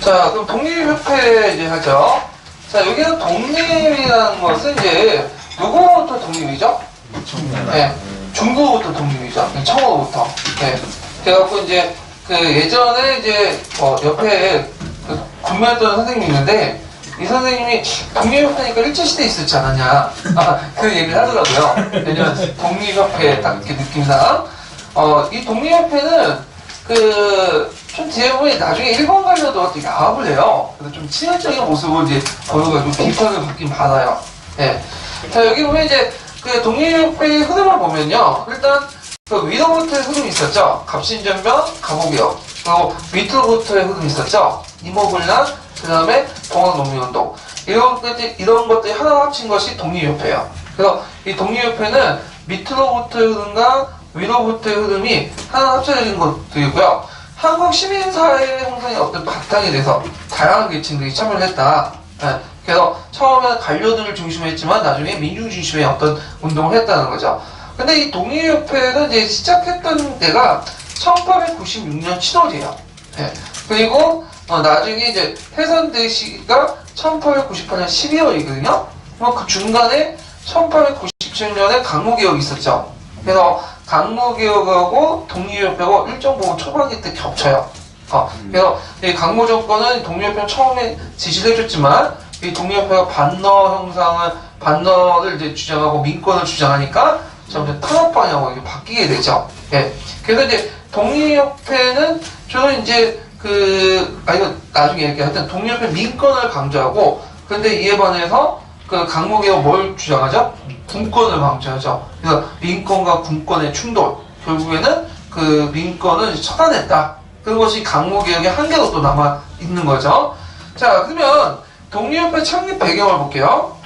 자, 그럼 독립협회 이제 하죠. 자, 여기는 독립이라는 것은 이제 누구부터 독립이죠? 네, 중국부터 독립이죠. 청어부터. 네. 그래갖고 이제 그 예전에 이제 옆에 그 근무했던 선생님이 있는데 이 선생님이 독립협회니까 일제시대에 있었지 않았냐. 그 얘기를 하더라고요. 왜냐면 독립협회 딱 이렇게 느낌상. 이 독립협회는 좀 뒤에 보면 나중에 일본 가서도 되게 야합을 해요. 그래서 좀 친화적인 모습을 이제 보여가지고 비판을 받긴 받아요. 예. 자, 여기 보면 이제 그 독립협회의 흐름을 보면요. 일단 그 위로부터의 흐름이 있었죠. 갑신전면, 갑오개혁. 그리고 밑으로부터의 흐름이 있었죠. 이모군란, 그 다음에 동학농민운동. 이런 것들이 하나 합친 것이 독립협회예요. 그래서 이 독립협회는 밑으로부터의 흐름과 위로부터의 흐름이 하나 합쳐진 것들이고요. 한국 시민사회 형성의 어떤 바탕이 돼서 다양한 계층들이 참여를 했다. 네. 그래서 처음에는 관료들을 중심으로 했지만 나중에 민중 중심의 어떤 운동을 했다는 거죠. 근데 이 독립협회는 이제 시작했던 때가 1896년 7월이에요. 네. 그리고 나중에 이제 해산될 시기가 1898년 12월이거든요. 그 중간에 1897년에 강무개혁이 있었죠. 그래서 강무개혁하고 독립협회가 일정 부분 초반기 때 겹쳐요. 그래서 이 강무 정권은 독립협회는 처음에 지시를 해줬지만 이 독립협회가 반너를 이제 주장하고 민권을 주장하니까 점점 탄압 방향으로 이렇게 바뀌게 되죠. 예. 그래서 이제 독립협회는 저는 이제 이거 나중에 얘기하여튼 독립협회 민권을 강조하고 그런데 이에 반해서 그 강무개혁 뭘 주장하죠? 군권을 강조하죠. 그래서 민권과 군권의 충돌. 결국에는 그 민권을 처단했다. 그것이 강무개혁의 한계로 또 남아 있는 거죠. 자, 그러면 독립협회 창립 배경을 볼게요.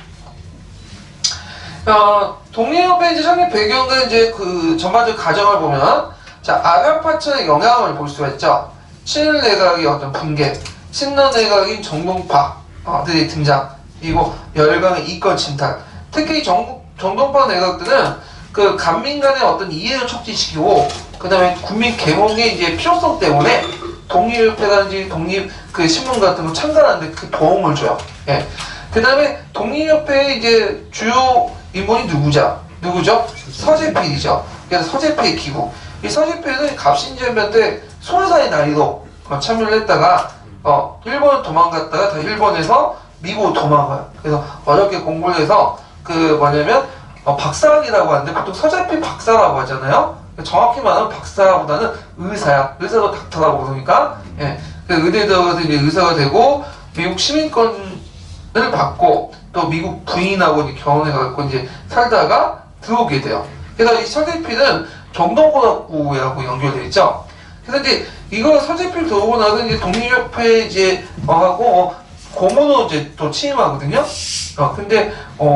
독립협회 이제 창립 배경은 이제 그 전반적 가정을 보면 자, 아간파천의 영향을 볼 수가 있죠. 친일 내각의 어떤 붕괴, 친러 내각인 정동파들이 등장. 그리고 열강의 이권 침탈. 특히 정동파 내각들은 그 간민 간의 어떤 이해를 촉진시키고, 그 다음에 국민 계몽의 이제 필요성 때문에 독립협회라든지 독립 그 신문 같은 거 참가하는데 그 도움을 줘요. 예. 그 다음에 독립협회의 이제 주요 인물이 누구죠? 서재필이죠. 그래서 서재필 기구. 이 서재필은 갑신전면 때 소르사의 나이로 참여를 했다가, 일본을 도망갔다가 다 일본에서 미국으로 도망가요. 그래서 어렵게 공부를 해서 박사학이라고 하는데 보통 서재필 박사라고 하잖아요. 정확히 말하면 박사보다는 의사야. 의사도 닥터라고 그러니까 예. 의대에 들어가서 이제 의사가 되고 미국 시민권을 받고 또 미국 부인하고 이제 결혼해갖고 이제 살다가 들어오게 돼요. 그래서 이 서재필은 정동고등학교하고 연결되어 있죠. 그래서 이제 이거 서재필 들어오고 나서 이제 독립협회 이제 하고 고문으로 이제 또 취임하거든요. 근데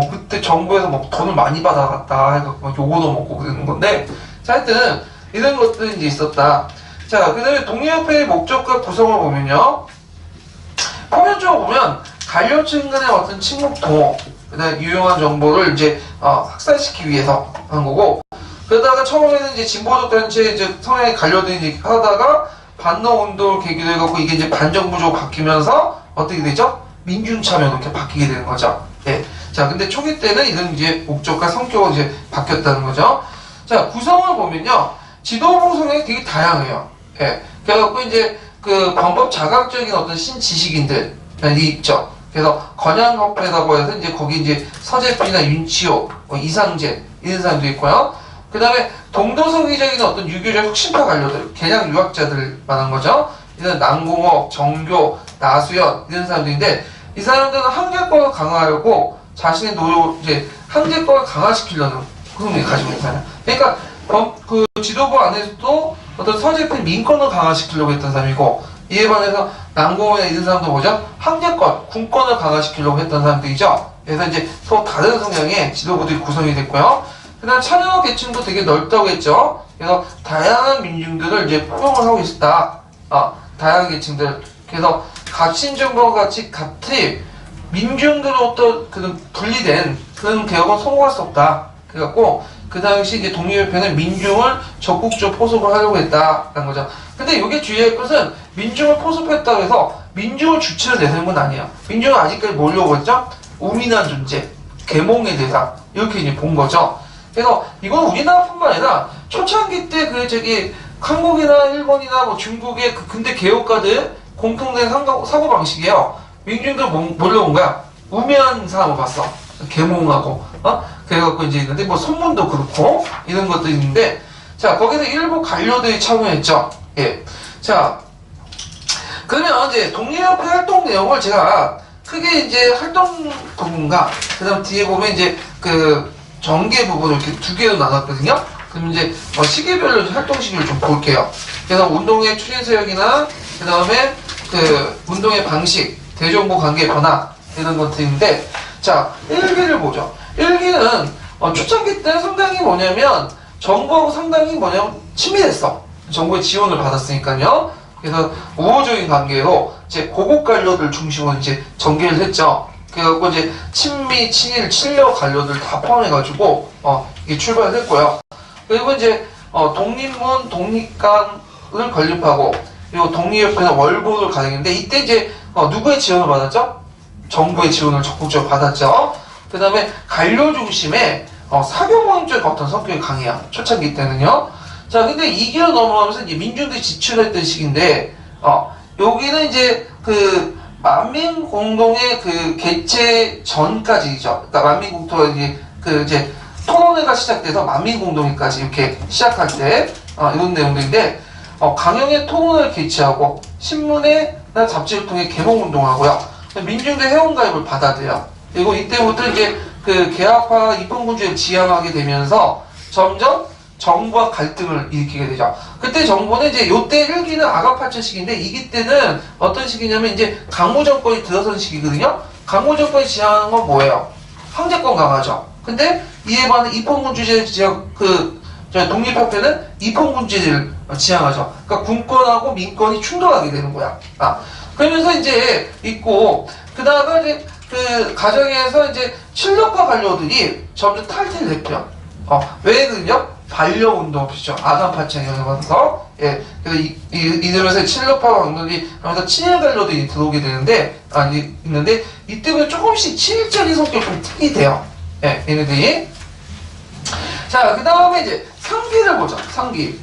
그때 정부에서 뭐 돈을 많이 받아갔다 해갖고 요거도 먹고 그러는 건데, 자, 하여튼 이런 것들이 이제 있었다. 자, 그 다음에 독립협회의 목적과 구성을 보면요. 표면적으로 보면 관료층 간의 어떤 침묵 동호, 그 다음에 유용한 정보를 이제 확산시키기 위해서 한 거고, 그러다가 처음에는 이제 진보적 단체 이제 성향의 관료들이 이제 하다가 반너 운동을 계기로 해갖고 이게 이제 반정부적으로 바뀌면서 어떻게 되죠? 민중참여로 이렇게 바뀌게 되는 거죠. 예. 자, 근데 초기 때는 이런 이제 목적과 성격으로 이제 바뀌었다는 거죠. 자, 구성을 보면요. 지도부 성향이 되게 다양해요. 예. 그래갖고 이제 그 범법 자각적인 어떤 신지식인들이 있죠. 그래서 건양협회라고 해서 이제 거기 이제 서재필이나 윤치호, 이상재, 이런 사람도 있고요. 그 다음에 동도서기적인 어떤 유교적 혁신파 관료들, 개량 유학자들 말한 거죠. 이런 남궁옥, 정교, 나수연 이런 사람들인데 이 사람들은 한계권을 강화하려고 자신의 노력 이제 한계권을 강화시키려는 흐름을 가지고 있는 사람. 그러니까 그 지도부 안에서도 어떤 서재필 민권을 강화시키려고 했던 사람이고 이에 반해서 남궁옥이나 이런 사람도 뭐죠? 한계권, 군권을 강화시키려고 했던 사람들이죠. 그래서 이제 서로 다른 성향의 지도부들이 구성이 됐고요. 그다음 참여 계층도 되게 넓다고 했죠. 그래서 다양한 민중들을 이제 포용을 하고 있었다. 다양한 계층들. 그래서 갑신정부와 같이 민중들로부터 그런 분리된 그런 개혁은 성공할 수 없다. 그래갖고 그 당시 이제 독립협회는 민중을 적극적으로 포섭을 하려고 했다라는 거죠. 근데 이게 주의할 것은 민중을 포섭했다고 해서 민중을 주체로 내세운 건 아니에요. 민중은 아직까지 뭐려고 했죠? 우민한 존재, 계몽의 대상 이렇게 이제 본 거죠. 그래서 이건 우리나라뿐만 아니라 초창기 때 한국이나 일본이나 뭐 중국의 그 근대 개혁가들 공통된 사고 방식이에요. 민중들 뭘로 온 거야? 우매한 사람을 봤어. 계몽하고, 그래갖고 이제 있는데, 뭐, 선문도 그렇고, 이런 것도 있는데, 자, 거기서 일부 관료들이 참여했죠. 예. 자, 그러면 이제 독립협회 활동 내용을 제가 크게 이제 활동 부분과, 그 다음 뒤에 보면 이제 그 전개 부분을 이렇게 두 개로 나눴거든요. 그럼 이제 시기별로 활동 시기를 좀 볼게요. 그래서 운동의 추진 세력이나, 그 다음에 그 운동의 방식, 대정부 관계 변화, 이런 것들인데, 자, 1기를 보죠. 1기는 초창기 때 상당히 뭐냐면 정부하고 상당히 친밀했어. 정부의 지원을 받았으니까요. 그래서 우호적인 관계로 이제 고급 관료들 중심으로 이제 전개를 했죠. 그래갖고 이제 친미, 친일, 친러 관료들 다 포함해가지고 이게 출발을 했고요. 그리고 이제 독립문, 독립관을 건립하고 그리고 독립협회는 월보를 가정했는데 이때 이제 누구의 지원을 받았죠? 정부의 지원을 적극적으로 받았죠. 그 다음에 관료 중심의 사교모임적 어떤 성격이 강해요. 초창기 때는요. 자, 근데 2기로 넘어가면서 이제 민중들이 지출했던 시기인데, 여기는 이제 그 만민공동의 그 개최 전까지죠. 그러니까 만민공동가 이제 토론회가 시작돼서 만민공동회까지 이렇게 시작할 때, 이런 내용들인데, 강형의 토론회를 개최하고, 신문이나 잡지를 통해 개몽운동하고요. 민중들 회원가입을 받아들여. 그리고 이때부터 이제 그 개학화 입헌군주의를 지향하게 되면서 점점 정부와 갈등을 일으키게 되죠. 그때 정부는 이제 요때 1기는 아가파처 시기인데 2기 때는 어떤 시기냐면 이제 강무 정권이 들어선 시기거든요. 강무 정권이 지향하는 건 뭐예요? 황제권 강화죠. 근데 이에 반해 입헌군주의를 독립협회는 입헌군주의를 지향하죠. 그러니까 군권하고 민권이 충돌하게 되는 거야. 그러면서 이제 있고, 그다음에 이제 그 가정에서 이제 친러파 관료들이 점점 탈퇴를 했고요. 왜 그러냐? 반려운동 없이죠. 아간파창에 영향받아서. 예. 그래서 이러면서 친러파 관료들이 하면서 친일 관료들이 들어오게 되는데, 있는데, 이때부터 조금씩 친일적인 성격이 좀 틱이 돼요. 예, 얘네들이. 자, 그 다음에 이제 상기를 보죠. 상기.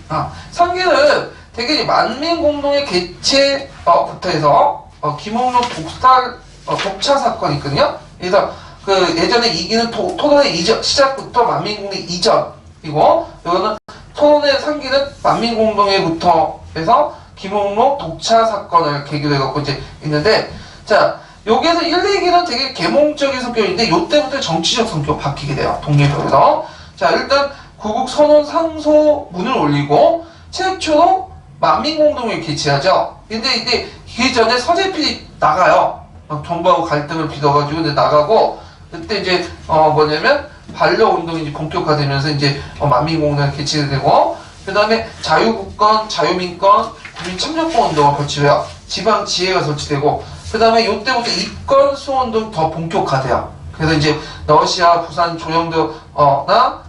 상기는 되게 만민공동의 개최부터 해서 김홍록 독차 사건이 있거든요. 그래서 그 예전에 2기는 토론회 시작부터 만민공동 이전이고 이거는 토론회 3기는 만민공동회부터 해서 김홍록 독차 사건을 계기로 해갖고 이제 있는데 자 여기에서 1, 2기는 되게 계몽적인 성격인데 요때부터 정치적 성격으로 바뀌게 돼요. 독립협에서. 자 일단 구국 선언 상소문을 올리고 최초로 만민공동회를 개최하죠. 근데 이제 그 전에 서재필이 나가요. 정부하고 갈등을 빚어가지고 이제 나가고 그때 이제 뭐냐면 반려운동이 이제 본격화되면서 이제 만민공동회 개최가 되고 그 다음에 자유국권, 자유민권, 국민참여권 운동을 거치고요. 지방지혜가 설치되고 그 다음에 이때부터 입건 수호운동이 더 본격화돼요. 그래서 이제 러시아, 부산, 조영도나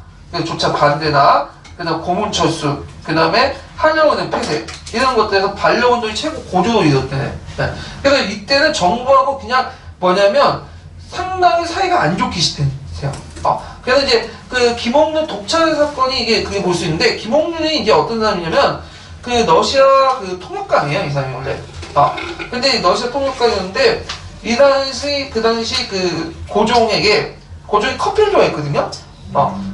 조차 반대나 그 다음 고문철수 그 다음에 한영은행 폐쇄 이런 것들에서 반려운동이 최고 고조로 이뤘대. 네. 그래서 이때는 정부하고 그냥 뭐냐면 상당히 사이가 안 좋기 시작해요. 그래서 이제 그 김홍준 독차 사건이 이게 그게 볼 수 있는데 김홍준이 이제 어떤 사람이냐면 그 러시아 그 통역관이에요. 이 사람이 원래. 근데 러시아 통역관이었는데 그 당시 그 고종이 커피를 좋아했거든요.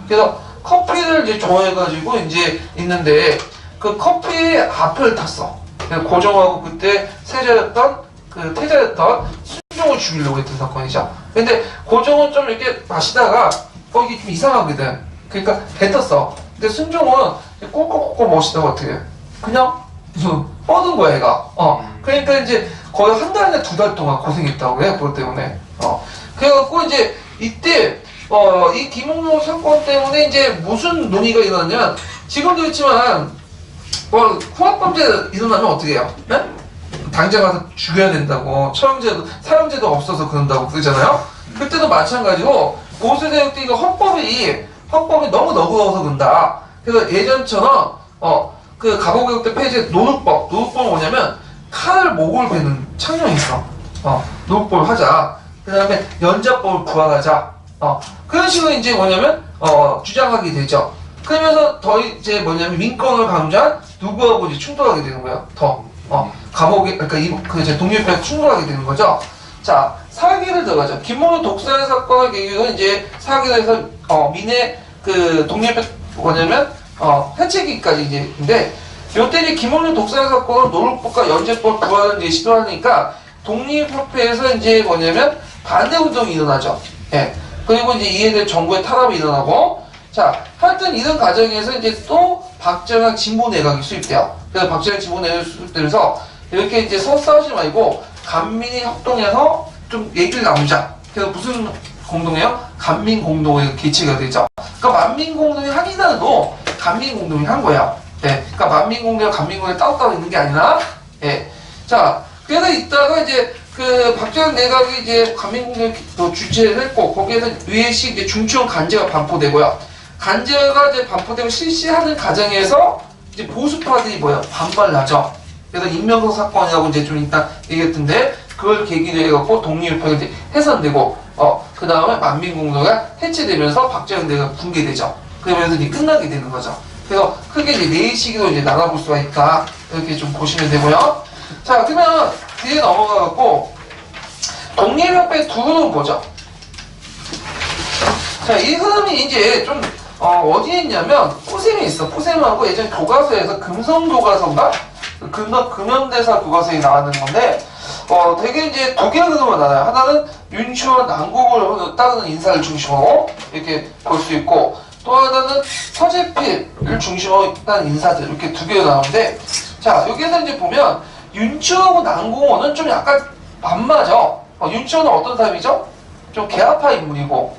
그래서 커피를 이제 좋아해가지고 이제 있는데 그 커피에 앞을 탔어. 고종하고 그때 태자였던 순종을 죽이려고 했던 사건이죠. 근데 고종은 좀 이렇게 마시다가 이게 좀 이상하거든. 그러니까 뱉었어. 근데 순종은 꼬꼬꼬꼬 마시다가 어떻게 해? 그냥 뻗은 거야 얘가. 그러니까 이제 거의 한 달이나 2달 동안 고생했다고 해. 그것 때문에. 그래갖고 이제 이때 이 김홍록 사건 때문에 이제 무슨 논의가 일어났냐면 지금도 있지만 후압범죄 일어나면 어떻게 해요? 네? 당장 가서 죽여야 된다고 사형제도 없어서 그런다고 그러잖아요. 그때도 마찬가지고 보수대역 때 이거 헌법이 너무 너그러워서 그런다. 그래서 예전처럼 그 갑오개혁 때 폐지한 노룩법은 뭐냐면 칼을 목을 베는 창령이 있어. 노법을 하자. 그 다음에 연자법을 부활하자. 그런 식으로 이제 뭐냐면, 주장하게 되죠. 그러면서 더 이제 뭐냐면 민권을 강조한 누구하고 이제 충돌하게 되는 거예요. 감옥에, 그러니까 그 독립협회 충돌하게 되는 거죠. 자, 사기를 들어가죠. 김문호 독살 사건을 계기로 이제 사기를 해서, 민의 그 독립협회 뭐냐면, 해체기까지 이제, 근데, 요때 이제 김문호 독살 사건을 노릇법과 연재법 부활을 이제 시도하니까, 독립협회에서 이제 뭐냐면, 반대운동이 일어나죠. 예. 그리고 이제 이에 대해 정부의 탄압이 일어나고, 자, 하여튼 이런 과정에서 이제 또 박정희 진보 내각이 수립돼요. 그래서 박정희 진보 내각이 수립되면서 이렇게 이제 싸우지 말고 간민이 협동해서 좀 얘기를 나누자. 그래서 무슨 공동회요? 간민공동회 개최가 되죠. 그러니까 만민공동회 하기나도 간민공동회 한 거야. 예. 그러니까 만민공동회와 간민공동회 따로따로 있는 게 아니라, 예. 자, 그래서 이따가 이제 그 박정희 내각이 이제 간민공동회 주최를 했고, 거기에서 유해식 이제 중추원 간제가 반포되고요. 간제가 이제 반포되고 실시하는 과정에서 이제 보수파들이 반발을 하죠. 그래서 임명석 사건이라고 이제 좀 이따 얘기했던데, 그걸 계기로 해갖고 독립협회가 이제 해산되고, 그 다음에 만민공동회가 해체되면서 박정희 내각이 붕괴되죠. 그러면서 이제 끝나게 되는 거죠. 그래서 크게 이제 네 시기로 이제 나눠볼 수가 있다. 이렇게 좀 보시면 되고요. 자, 그러면 뒤에 넘어가갖고, 독립협회 두 흐름은 뭐죠? 자, 이 흐름이 이제 좀, 어디에 있냐면, 포셈에 있어. 포셈하고 예전 교과서에서 금성교과서인가? 금연대사 교과서에 나왔는 건데, 되게 이제 두 개의 흐름을 나눠요. 하나는 윤치원 난국을 따르는 인사를 중심으로 이렇게 볼 수 있고, 또 하나는 서재필을 중심으로 따르는 인사들, 이렇게 두 개가 나오는데, 자, 여기에서 이제 보면, 윤치원하고 난공원은 좀 약간 안 맞아. 윤치원은 어떤 사람이죠? 좀 개화파 인물이고,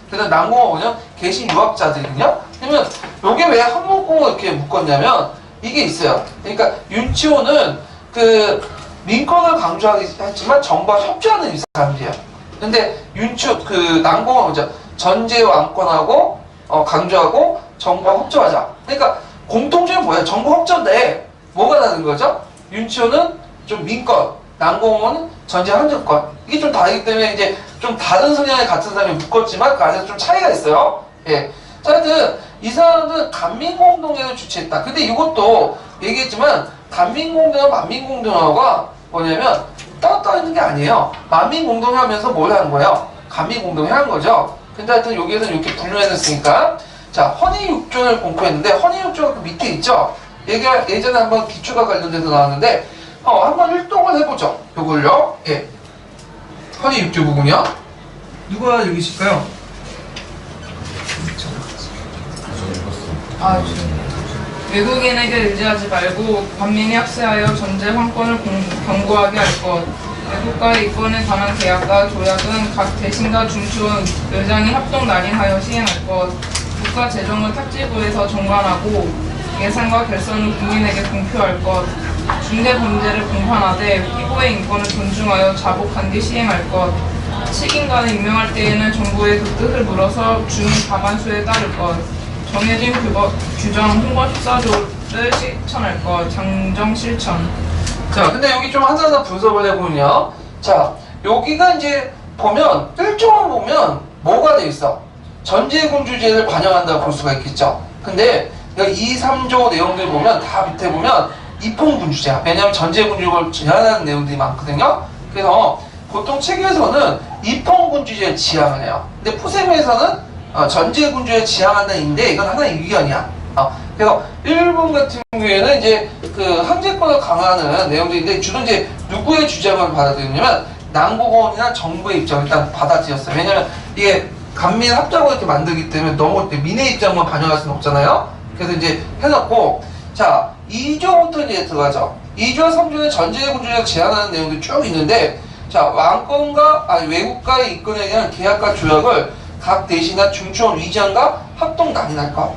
그래서 난공원은 계신 유학자들이거든요. 그러면 요게 왜 한목공을 이렇게 묶었냐면 이게 있어요. 그러니까 윤치호는 그 민권을 강조하기 했지만 정부와 협조하는 사람들이에요. 근데 윤치호 그 난공은 뭐죠? 전제 왕권하고 강조하고 정부와 협조하자. 그러니까 공통점이 뭐야? 정부 협조인데 뭐가 다른 거죠? 윤치호는 좀 민권, 난공은 전제 한정권. 이게 좀 다르기 때문에 이제 좀 다른 성향의 같은 사람이 묶었지만 그 안에서 좀 차이가 있어요. 예. 자, 하여튼 이 사람은 간민공동회를 주최했다. 근데 이것도 얘기했지만 간민공동회와 만민공동회가 뭐냐면 따로따로 있는 게 아니에요. 만민공동회 하면서 뭘 하는 거예요? 간민공동회 하는 거죠. 근데 하여튼 여기에서는 이렇게 분류해놨으니까, 자, 헌의육조를 공포했는데 헌의육조가 그 밑에 있죠. 얘가 예전에 한번 기초가 관련돼서 나왔는데 한번 일동을 해보죠. 요걸요. 예. 헌의육조 부분이요. 누가 여기 있을까요? 외국인에게 의지하지 말고 반민이 학세하여 전제 황권을 경고하게 할 것. 외국과의 이권에 관한 계약과 조약은 각 대신과 중추원 의장이 협동 날인하여 시행할 것. 국가 재정을 탁지부에서 정관하고 예산과 결산을 국민에게 공표할 것. 중대 범죄를 공판하되 피고의 인권을 존중하여 자복한 뒤 시행할 것. 책임관을 임명할 때에는 정부의 그 뜻을 물어서 중 과반수에 따를 것. 정해진 규정 홍보 14조를 실천할 것. 장정 실천. 자, 근데 여기 좀 하나하나 분석을 해보면요. 자, 여기가 이제 보면 1조만 보면 뭐가 돼 있어? 전제군주제를 반영한다고 볼 수가 있겠죠. 근데 2, 3조 내용들 보면 다 밑에 보면 입헌군주제야. 왜냐하면 전제군주를 제한하는 내용들이 많거든요. 그래서 보통 책에서는 입헌군주제를 지향을 해요. 근데 푸셈에서는 전제군주에 지향한다는 인데 이건 하나의 의견이야. 그래서 일본 같은 경우에는 이제 그 항제권을 강화하는 내용들인데 주로 이제 누구의 주장을 받아들이냐면 난국원이나 정부의 입장을 일단 받아들였어요. 왜냐면 이게 간민 합작을 이렇게 만들기 때문에 너무 민의 입장만 반영할 수는 없잖아요. 그래서 이제 해놓고, 자, 2조부터 이제 들어가죠. 2조와 3조는 전제군주를 제한하는 내용들이 쭉 있는데, 자, 외국과의 이권에 대한 계약과 조약을 각 대신이나 중추원 위장과 합동 난인할 것.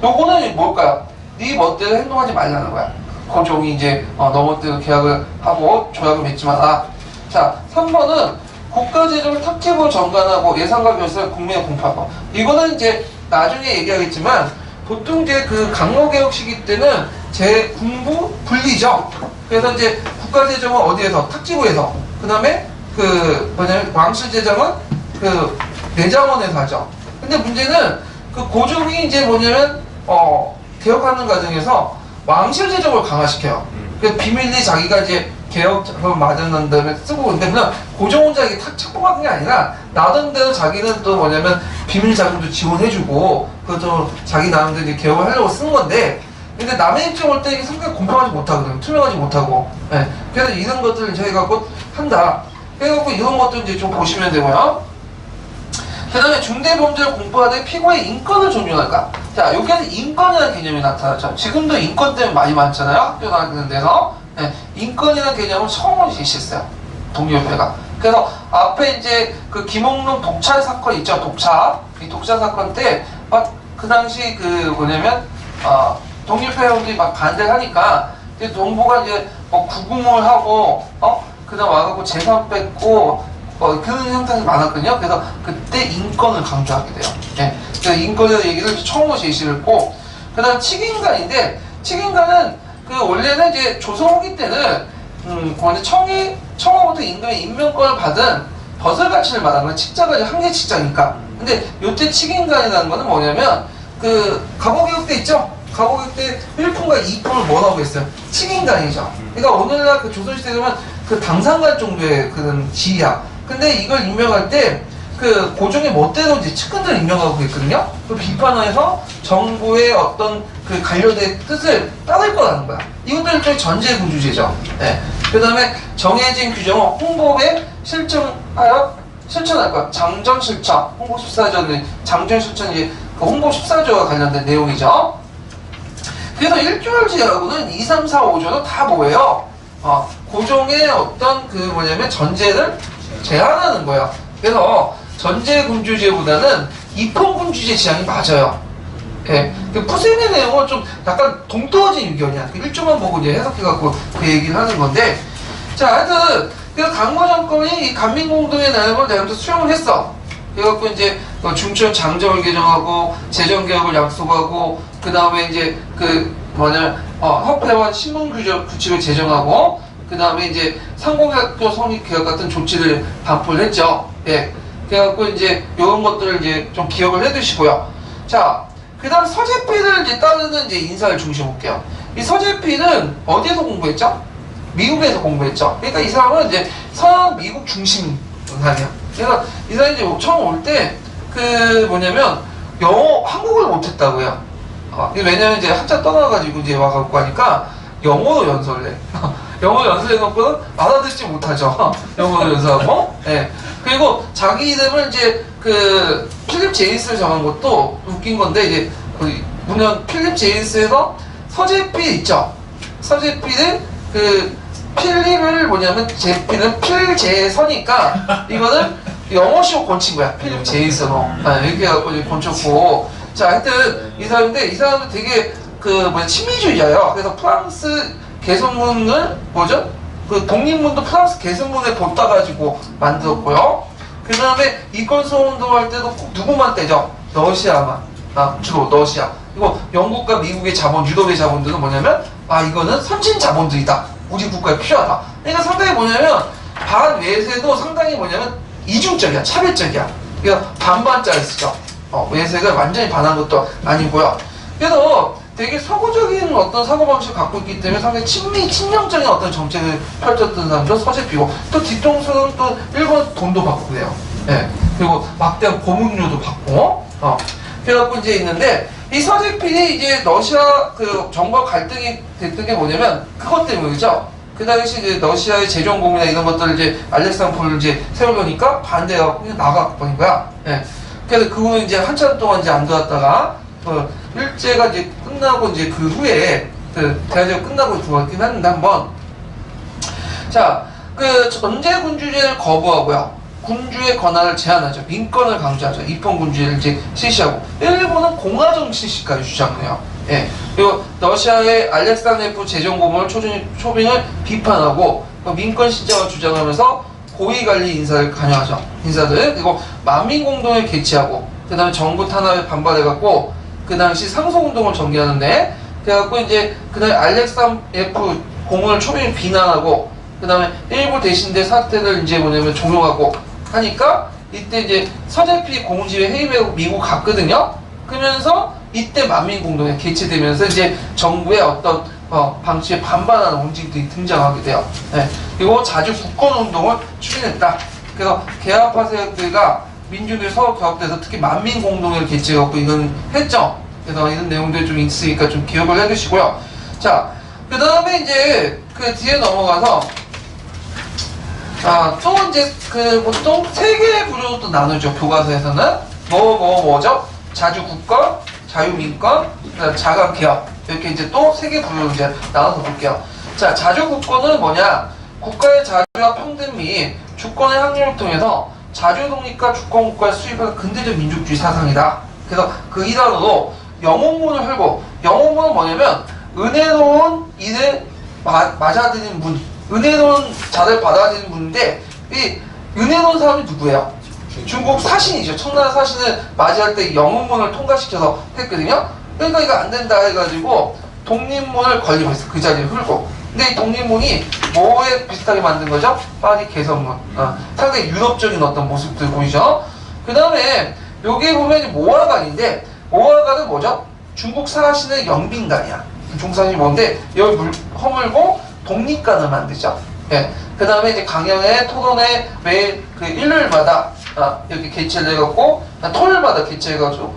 요거는 뭘까요? 네 멋대로 행동하지 말라는 거야. 그 종이 이제 너 멋대로 계약을 하고 조약을 맺지 마라. 자, 3번은 국가재정을 탁제부 정관하고 예산과 결산을 국민에 공표하고. 이거는 이제 나중에 얘기하겠지만 보통 이제 그 강로개혁 시기 때는 제 군부 분리죠. 그래서 이제 국가제정은 어디에서? 탁지구에서. 그 다음에 그 뭐냐면 왕실제정은 그 내장원에서 하죠. 근데 문제는 그 고종이 이제 뭐냐면 개혁하는 과정에서 왕실제정을 강화시켜요. 그 비밀리 자기가 이제 개혁 작품 맞은 다음에 쓰고, 근데 그냥 고종 혼자 이게 탁 착복한 게 아니라 나름대로 자기는 또 뭐냐면 비밀 자금도 지원해주고 그것도 자기 나름대로 이제 개혁을 하려고 쓴 건데, 근데 남의 입장 올 때 이게 상당히 공평하지 못하거든요. 투명하지 못하고. 예. 그래서 이런 것들을 저희가 꼭 한다. 그래갖고 이런 것도 이제 좀 보시면 되고요. 그 다음에 중대범죄를 공포하되 피고의 인권을 존중할까? 자, 여기에서 인권이라는 개념이 나타나죠. 지금도 인권 때문에 많이 많잖아요. 학교 다니는 데서. 네, 인권이라는 개념을 처음으로 제시했어요. 독립협회가. 그래서 앞에 이제 그 김옥룡 독찰 사건 있죠. 독찰. 이 독찰 사건 때 막 그 당시 그 뭐냐면 독립협회 회원들이 막 반대를 하니까 이제 정부가 이제 구금을 하고 그다음 와갖고 재산 뺏고 그런 형태가 많았거든요. 그래서 그때 인권을 강조하게 돼요. 예. 그래서 인권에 대한 얘기를 처음으로 제시를 했고, 그 다음 칙인간인데, 칙인간은 그 원래는 이제 조선 후기 때는 청와부터 임금의 임명권을 받은 벼슬가치를 말하는 건 칙자가 이제 한계 칙자니까. 근데 요때 칙인간이라는 거는 뭐냐면 그 갑오개혁 때 있죠? 갑오개혁 때 1품과 2품을 뭐라고 했어요? 칙인간이죠. 그러니까 오늘날 그 조선시대 되면 그 당상간 정도의 그런 지위야. 근데 이걸 임명할 때 그 고종의 멋대로 이제 측근들을 임명하고 있거든요. 그 비판을 해서 정부의 어떤 그 관료들의 뜻을 따를 거라는 거야. 이것도 일종의 전제군주제죠. 네. 그 다음에 정해진 규정은 홍보에 실천할 거야. 장전 실천, 홍보 14조는 장전 실천이 그 홍보 14조와 관련된 내용이죠. 그래서 1조월제하고는 2, 3, 4, 5조는 다 뭐예요? 고종의 어떤 그 뭐냐면 전제를 제한하는 거야. 그래서 전제군주제보다는 입헌군주제 지향이 맞아요. 예. 그 푸셈의 내용은 좀 약간 동떨어진 의견이야. 그 1조만 보고 이제 해석해갖고 그 얘기를 하는 건데. 자, 하여튼, 그래서 강거 정권이 이 간민공동의 내용을 내가부터 수용을 했어. 그래갖고 이제 중천 장정을 개정하고, 재정개혁을 약속하고, 그 다음에 이제 협회와 신문규칙을 제정하고, 그 다음에 이제 상공학교 성립개혁 같은 조치를 반포를 했죠. 예. 그래갖고 이제 이런 것들을 이제 좀 기억을 해두시고요. 자, 그 다음 서재필을 이제 따르는 이제 인사를 중심으로 볼게요. 이 서재필은 어디에서 공부했죠? 미국에서 공부했죠. 그러니까 이 사람은 이제 서양 미국 중심 사람이야. 그래서 이 사람이 이제 처음 올 때 그 뭐냐면 한국어를 못했다고요. 왜냐면 이제 한자 떠나가지고 이제 와갖고 하니까 영어로 연설을 해. 영어로 연설해놓고는 알아듣지 못하죠. 영어로 연설하고. 예. 그리고 자기 이름을 이제 그 필립 제임스를 정한 것도 웃긴 건데, 이제 물론 필립 제임스에서 서재필 있죠. 서재필은 그 필립을 뭐냐면 제필은 필제서니까 이거는 영어식으로 고친 거야. 필립 제임스로. 이렇게 해갖고 고쳤고. 자, 하여튼 이 사람인데 이 사람은 되게 친미주의자예요. 그래서 프랑스 개선문을 그 독립문도 프랑스 개선문에 뒀다 가지고 만들었고요. 그 다음에 이권소 운동할 때도 꼭 누구만 떼죠? 러시아만. 주로 러시아. 그리고 영국과 미국의 자본, 유럽의 자본들은 뭐냐면 이거는 선진 자본들이다. 우리 국가에 필요하다. 그러니까 상당히 뭐냐면 반외세도 상당히 뭐냐면 이중적이야. 차별적이야. 그러니까 반반짜리 쓰죠. 외세가 완전히 반한 것도 아니고요. 그래서 되게 서구적인 어떤 사고방식을 갖고 있기 때문에 상당히 친명적인 어떤 정책을 펼쳤던 사람도 서재필이고, 또 뒤통수는 또 일본 돈도 받고 그래요. 예. 그리고 막대한 고문료도 받고, 그래갖고 이제 있는데, 이 서재필이 이제 러시아 그 정부와 갈등이 됐던 게 뭐냐면, 그것 때문이죠. 그 당시 이제 러시아의 재정공이나 이런 것들을 이제 알렉산더폴을 이제 세우려니까 반대하고 그냥 나가버린 거야. 예. 그래서 그거는 이제 한참 동안 이제 안 들어왔다가, 일제가 이제 끝나고 이제 그 후에 대화제가 끝나고 들어왔긴 했는데 한번. 자, 그 전제군주제를 거부하고요. 군주의 권한을 제한하죠. 민권을 강조하죠. 입헌군주제를 이제 실시하고. 일본은 공화정 실시까지 주장해요. 예. 그리고 러시아의 알렉산드네프 재정고문을 초빙을 비판하고 민권 신장을 주장하면서 고위관리 인사를 관여하죠. 인사들. 그리고 만민공동을 개최하고, 그 다음에 정부 탄압에 반발해갖고 그 당시 상속운동을 전개하는데, 그래갖고 이제 그날 알렉산드네프 공을 초빙 비난하고 그 다음에 일부 대신대 사태를 이제 뭐냐면 종용하고 하니까 이때 이제 서재필이 공지에 해임하고 미국 갔거든요. 그러면서 이때 만민공동회 개최되면서 이제 정부의 어떤 방치에 반발하는 움직임들이 등장하게 돼요. 네. 그리고 자주 국권운동을 추진했다. 그래서 개화파 세력들과 민주주의 서로 결합돼서 특히 만민공동회를 개최하고 이건 했죠. 그래서 이런 내용들이 좀 있으니까 좀 기억을 해두시고요. 자, 그 다음에 이제 그 뒤에 넘어가서 또 이제 그 보통 세 개의 부류로 또 나누죠. 교과서에서는 뭐죠? 자주국권, 자유민권, 자강개혁 이렇게 이제 또 세 개 부류로 이제 나눠서 볼게요. 자, 자주국권은 뭐냐? 국가의 자주와 평등 및 주권의 확립을 통해서 자주 독립과 주권 국가를 수립하는 근대적 민족주의 사상이다. 그래서 그 일환으로 영웅문을 흘고 영웅문은 뭐냐면 은혜로운 일을 맞아들이는 문, 은혜로운 자를 받아들이는 분인데 이 은혜로운 사람이 누구예요? 중국 사신이죠. 청나라 사신을 맞이할 때 영웅문을 통과시켜서 했거든요. 그러니까 이거 안 된다 해가지고 독립문을 걸리고 있어. 그 자리에 흘고. 근데 이 독립문이 뭐에 비슷하게 만든 거죠? 파리 개선문. 상당히 유럽적인 어떤 모습들 보이죠? 그 다음에 여기 보면 이제 모화관인데 모화관은 뭐죠? 중국 사신의 영빈관이야. 중국 사신이 뭔데 여기 허물고 독립관을 만들죠. 예. 그 다음에 이제 강연회, 토론회 매일 그 일요일마다 이렇게 개최를 해갖고 토요일마다 개최해가지고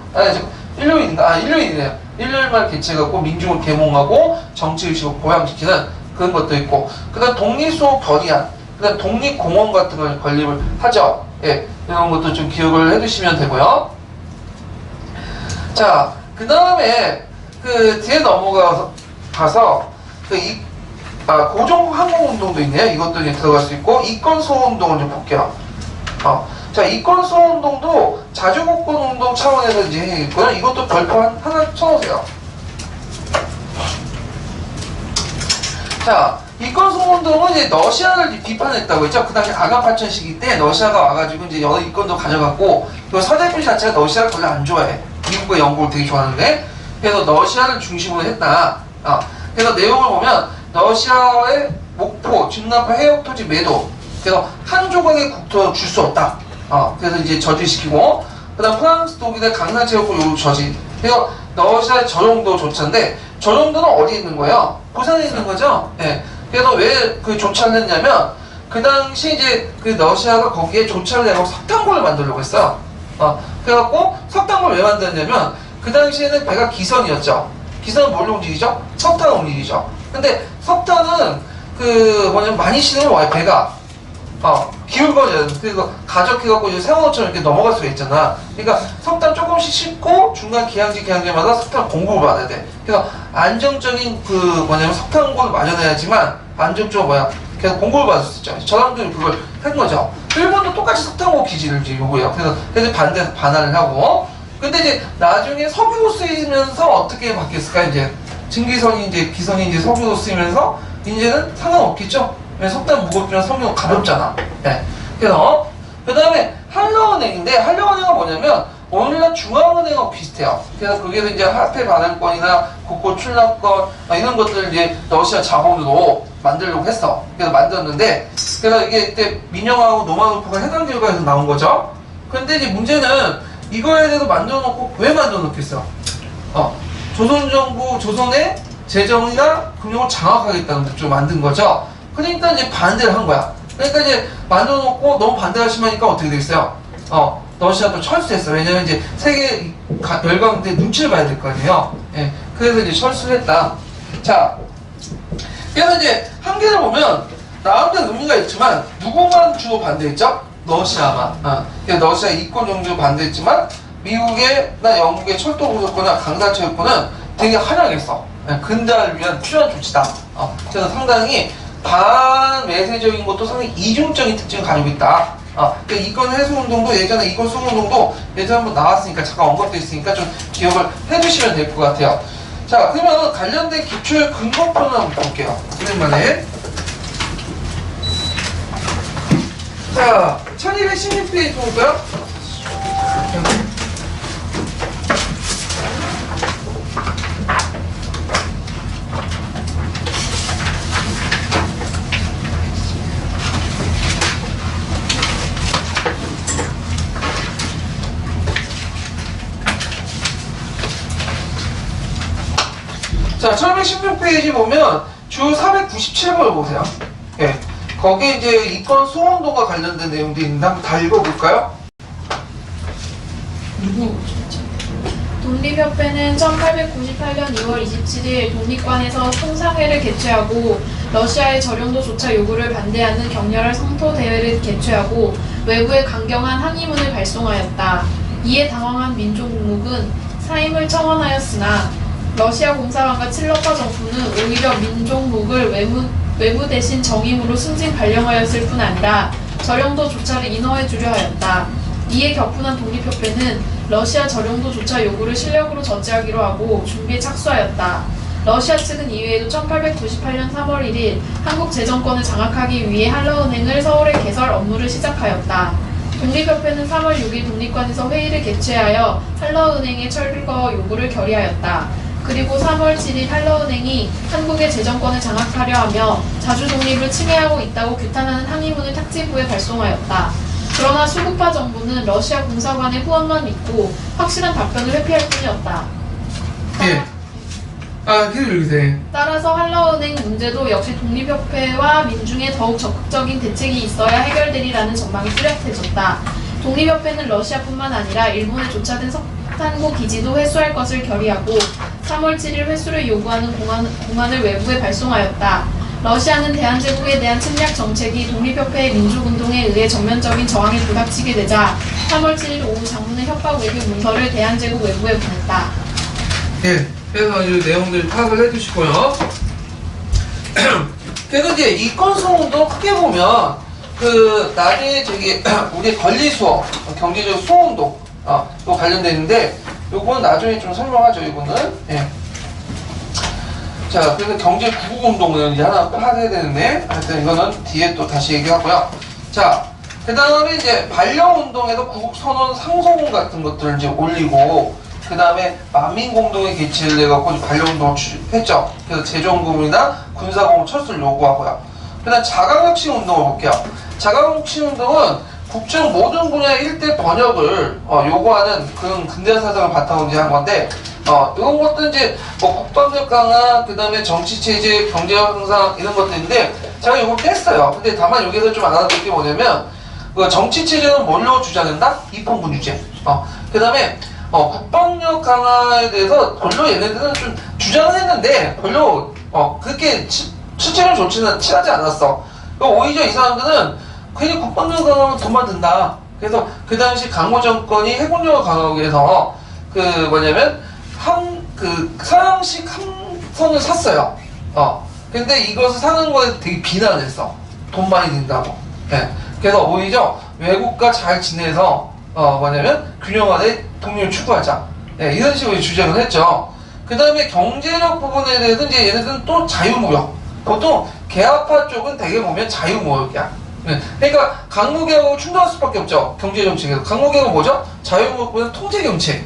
일요일이네요. 일요일만 개최해갖고 민중을 계몽하고 정치의식을 보양시키는 그런 것도 있고 그 다음 독립수호 결의안 그 다음 독립공원 같은 걸 건립을 하죠. 예. 이런 것도 좀 기억을 해두시면 되고요. 자, 그 다음에 그 뒤에 넘어가서 고종 항공운동도 있네요. 이것도 이제 들어갈 수 있고 이권소운동을 좀 볼게요. 자, 이권소운동도 자주국권운동 차원에서 이제 해야겠고요. 이것도 별표 하나 쳐놓으세요. 자, 이권소운동은 이제 러시아를 이제 비판했다고 했죠. 그 당시 아가파천 시기 때 러시아가 와가지고 이제 여러 이권도 가져갔고 그 서대필 자체가 러시아를 별로 안 좋아해. 미국과 영국을 되게 좋아하는데 그래서 러시아를 중심으로 했다. 그래서 내용을 보면 러시아의 목포, 중남파 해역 토지 매도. 그래서 한 조각의 국토를 줄 수 없다. 그래서 이제 저지시키고, 그 다음 프랑스, 독일의 강산체육부 요구 저지. 그래서 러시아의 저정도 조차인데, 저정도는 어디에 있는 거예요? 부산에 있는 거죠? 예. 그래서 왜 그 조차를 했냐면, 그 당시 이제 그 러시아가 거기에 조차를 내고 석탄골을 만들려고 했어요. 그래갖고 석탄골을 왜 만들었냐면, 그 당시에는 배가 기선이었죠. 기선은 뭘로 움직이죠? 석탄 움직이죠. 근데 석탄은 많이 실으면 와요, 배가. 기울거려요. 그래서 가적해갖고 이제 세워놓처럼 이렇게 넘어갈 수가 있잖아. 그러니까 석탄 조금씩 싣고 중간 기항지마다 석탄 공급을 받아야 돼. 그래서 안정적인 석탄공급을 마련해야지만 안정적으로 계속 공급을 받을 수 있죠. 저 사람들이 그걸 한 거죠. 일본도 똑같이 석탄공급 기지를 이제 요구해요. 그래서 반환을 하고. 근데 이제 나중에 석유로 쓰이면서 어떻게 바뀌었을까? 이제 증기선이 이제 기선이 이제 석유로 쓰이면서 이제는 상관없겠죠? 석탄 무겁지만 석유는 가볍잖아. 네. 그래서 그 다음에 한러은행인데 한러은행은 뭐냐면 오늘날 중앙은행하고 비슷해요. 그래서 거기에서 이제 화폐 발행권이나 국고 출납권 이런 것들을 이제 러시아 자본으로 만들려고 했어. 그래서 만들었는데 그래서 이게 이때 민영하고 노마노프가 해당 결과에서 나온 거죠. 근데 이제 문제는 이거에 대해서 만들어놓고 왜 만들어놓겠어? 조선정부, 조선의 재정이나 금융을 장악하겠다는 목적으로 만든 거죠. 그러니까 이제 반대를 한 거야. 그러니까 이제 만들어놓고 너무 반대가 심하니까 어떻게 되겠어요? 러시아도 철수했어. 왜냐면 이제 세계 열강 때 눈치를 봐야 될 거 아니에요. 예. 그래서 이제 철수를 했다. 자, 그래서 이제 한계를 보면 나름대로 의미가 있지만 누구만 주로 반대했죠? 러시아만. 러시아 이권 종주 반대했지만 미국이나 영국의 철도 부속권이나 강사체육권은 되게 환영했어. 근대화를 위한 필요한 조치다. 그래서 상당히 반매세적인 것도 상당히 이중적인 특징을 가지고 있다. 이권 해소운동도 예전에 이권 수운동도 예전에 한번 나왔으니까 잠깐 언급돼 있으니까 좀 기억을 해주시면 될 것 같아요. 자, 그러면 관련된 기초의 근거표를 한번 볼게요. 오랜만에. 자, 1216페이지 볼까요? 316페이지 보면 주 497번 보세요. 예. 거기에 이제 이권 수호운동과 관련된 내용들이 있는데 한번 다 읽어볼까요? 누구? 독립협회는 1898년 2월 27일 독립관에서 총상회를 개최하고 러시아의 저령도 조차 요구를 반대하는 격렬한 성토 대회를 개최하고 외부에 강경한 항의문을 발송하였다. 이에 당황한 민족공국은 사임을 청원하였으나 러시아 공사관과 칠러파 정부는 오히려 민족목을 외무 대신 정임으로 승진 발령하였을 뿐 아니라 저령도 조차를 인허해주려 하였다. 이에 격분한 독립협회는 러시아 저령도조차 요구를 실력으로 저지하기로 하고 준비에 착수하였다. 러시아 측은 이외에도 1898년 3월 1일 한국 재정권을 장악하기 위해 한러은행을 서울에 개설 업무를 시작하였다. 독립협회는 3월 6일 독립관에서 회의를 개최하여 한러은행의 철거 요구를 결의하였다. 그리고 3월 7일 한러은행이 한국의 재정권을 장악하려 하며 자주 독립을 침해하고 있다고 규탄하는 항의문을 탁지부에 발송하였다. 그러나 수구파 정부는 러시아 공사관의 후원만 믿고 확실한 답변을 회피할 뿐이었다. 예. 계속 읽으세요. 따라서 한러은행 문제도 역시 독립협회와 민중의 더욱 적극적인 대책이 있어야 해결되리라는 전망이 뚜렷해졌다. 독립협회는 러시아뿐만 아니라 일본에 조차된 석탄고 기지도 회수할 것을 결의하고 3월 7일 회수를 요구하는 공안을 외부에 발송하였다. 러시아는 대한제국에 대한 침략 정책이 독립협회의 민족운동에 의해 전면적인 저항에 부닥치게 되자 3월 7일 오후 장문의 협박 외교 문서를 대한제국 외부에 보냈다. 예. 그래서 이 내용들 파악을 해주시고요. 그래서 이제 이권 수호운동 크게 보면 그 나중에 저기 우리 권리 수호, 경제적 수호운동 또 관련돼 있는데 요거는 나중에 좀 설명하죠. 이거는. 예. 자, 그래서 경제 구국 운동을 이제 하나 또 하게 되는데, 하여튼 이거는 뒤에 또 다시 얘기하고요. 자, 그 다음에 이제 반려 운동에서 구국 선언 상소문 같은 것들을 이제 올리고, 그 다음에 만민공동회 개최를 해갖고 반려 운동을 했죠. 그래서 재정금이나 군사공업 철수를 요구하고요. 그 다음 자강혁신 운동을 볼게요. 자강혁신 운동은 국정 모든 분야 일대 번역을 요구하는 그런 근대화 사상을 바탕으로 한 건데, 이런 것도 이제 뭐 국방력 강화, 그 다음에 정치체제, 경제력 향상 이런 것들인데 제가 이걸 뺐어요. 근데 다만 여기서 좀 알아둘 게 뭐냐면 그 정치체제는 뭘로 주장한다? 입헌군주제. 그 다음에 국방력 강화에 대해서 별로 얘네들은 좀 주장을 했는데 별로 그렇게 실체는 좋지는 친하지 않았어. 오히려 이 사람들은 괜히 국방력 강화하면 돈만 든다. 그래서 그 당시 강호 정권이 해군력을 강화하기 위해서 그 뭐냐면 서양식 함선을 샀어요. 근데 이것을 사는 거에 되게 비난을 했어. 돈 많이 든다고. 예. 그래서 오히려 외국과 잘 지내서, 뭐냐면 균형화된 독립을 추구하자. 예, 이런 식으로 주장을 했죠. 그 다음에 경제력 부분에 대해서 이제 얘네들은 또 자유무역. 보통 개화파 쪽은 되게 보면 자유무역이야. 그러니까 강무개혁하고 충돌할 수밖에 없죠. 경제정책에서. 강무개혁은 뭐죠? 자유무역보다는 통제정책.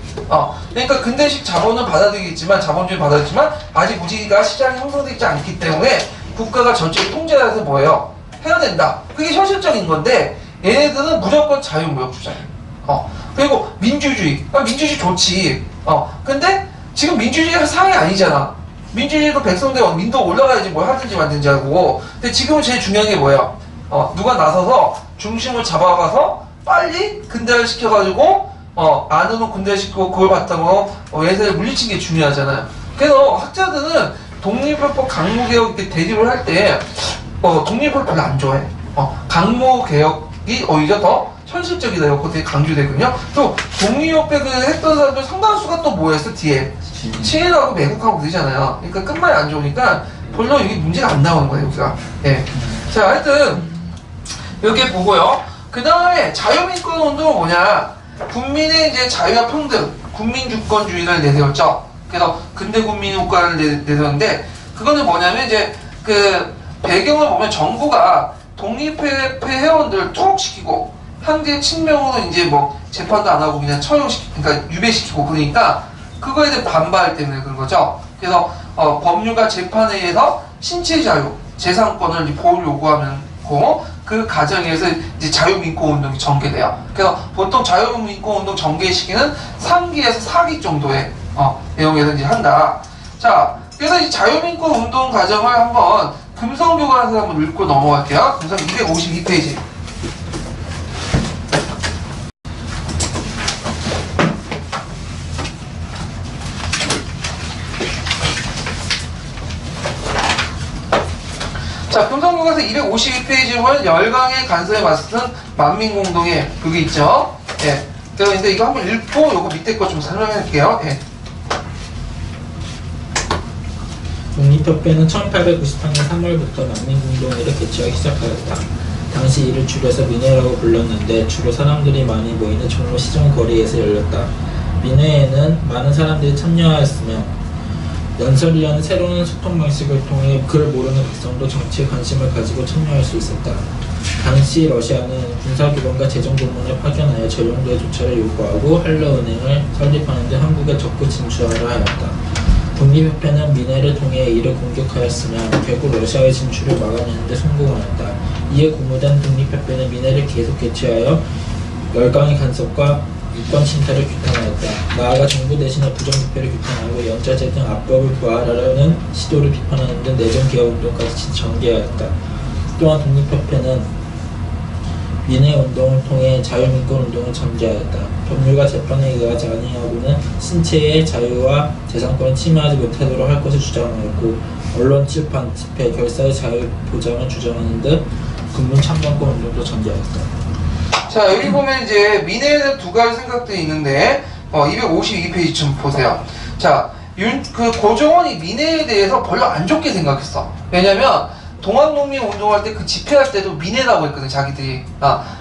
그러니까 근대식 자본은 받아들이겠지만, 자본주의 받아들이지만 아직 우리가 시장이 형성되지 않기 때문에 국가가 전체를 통제해서 뭐예요? 해야 된다. 그게 현실적인 건데 얘네들은 무조건 자유무역 주장이에요. 그리고 민주주의. 민주주의 좋지. 근데 지금 민주주의가 상이 아니잖아. 민주주의도 백성대 민도 올라가야지 뭘 하든지 말든지 하고. 근데 지금은 제일 중요한 게 뭐예요? 누가 나서서 중심을 잡아가서 빨리 근대화를 시켜가지고 안으로 근대화시키고 그걸 바탕으로 외세를 물리친 게 중요하잖아요. 그래서 학자들은 독립헌법 강무개혁 이렇게 대립을 할 때 독립헌법 별로 안 좋아해. 강무개혁이 오히려 더 현실적이다. 이거 되게 강조되거든요. 또 독립협회 그 했던 사람들 상당수가 또 뭐였어? 뒤에 친일하고 매국하고 그러잖아요. 그러니까 끝말이 안 좋으니까 별로 이게 문제가 안 나오는 거예요. 여기가. 예. 자, 하여튼 이렇게 보고요. 그 다음에 자유민권 운동은 뭐냐? 국민의 이제 자유와 평등, 국민주권주의를 내세웠죠. 그래서 근대국민국가를 내세웠는데 그거는 뭐냐면 이제 그 배경을 보면 정부가 독립회 회원들을 투옥시키고 현재 친명으로 이제 뭐 재판도 안 하고 그냥 그러니까 유배시키고 그러니까 그거에 대한 반발 때문에 그런 거죠. 그래서 법률과 재판에 의해서 신체 자유, 재산권을 보호를 요구하고 그 과정에서 이제 자유민권운동이 전개돼요. 그래서 보통 자유민권운동 전개 시기는 3기에서 4기 정도의 내용에서 이제 한다. 자, 그래서 이 자유민권 운동 과정을 한번 금성교과서에서 한번 읽고 넘어갈게요. 금성 252페이지. 자, 금성교과서 252페이지를 보면 열강의 간섭에 맞선 만민공동의 그게 있죠. 예. 그런데 이거 한번 읽고 요거 밑에 거 좀 설명할게요. 예. 독립협회는 1893년 3월부터 만민공동회를 개최하기 시작하였다. 당시 이를 줄여서 민회라고 불렀는데 주로 사람들이 많이 모이는 종로 시정 거리에서 열렸다. 민회에는 많은 사람들이 참여하였으며 연설이라는 새로운 소통 방식을 통해 그를 모르는 백성도 정치에 관심을 가지고 참여할 수 있었다. 당시 러시아는 군사기관과 재정부문을 파견하여 전용도의 조처를 요구하고 한러은행을 설립하는 데 한국에 적극 진출하려 하였다. 독립협회는 민회를 통해 이를 공격하였으며 결국 러시아의 진출을 막아내는 데 성공하였다. 이에 고무된 독립협회는 민회를 계속 개최하여 열강의 간섭과 이권 침탈을 규탄하였다. 나아가 정부 대신에 부정부패를 규탄하고 연좌제 등 압법을 부활하려는 시도를 비판하는 등 내정개혁운동까지 전개하였다. 또한 독립협회는 민회운동을 통해 자유민권운동을 전개하였다. 법률과 재판에 의하지 아니하고는 신체의 자유와 재산권을 침해하지 못하도록 할 것을 주장하였고 언론, 출판, 집회, 결사의 자유 보장을 주장하는 등 국민참관권 운동도 전개하였다. 자, 여기 보면 이제 민회에 대한 두 가지 생각들이 있는데 252페이지 좀 보세요. 자, 그 고종원이 민회에 대해서 별로 안 좋게 생각했어. 왜냐면 동학농민 운동할 때 그 집회할 때도 민회라고 했거든, 자기들이.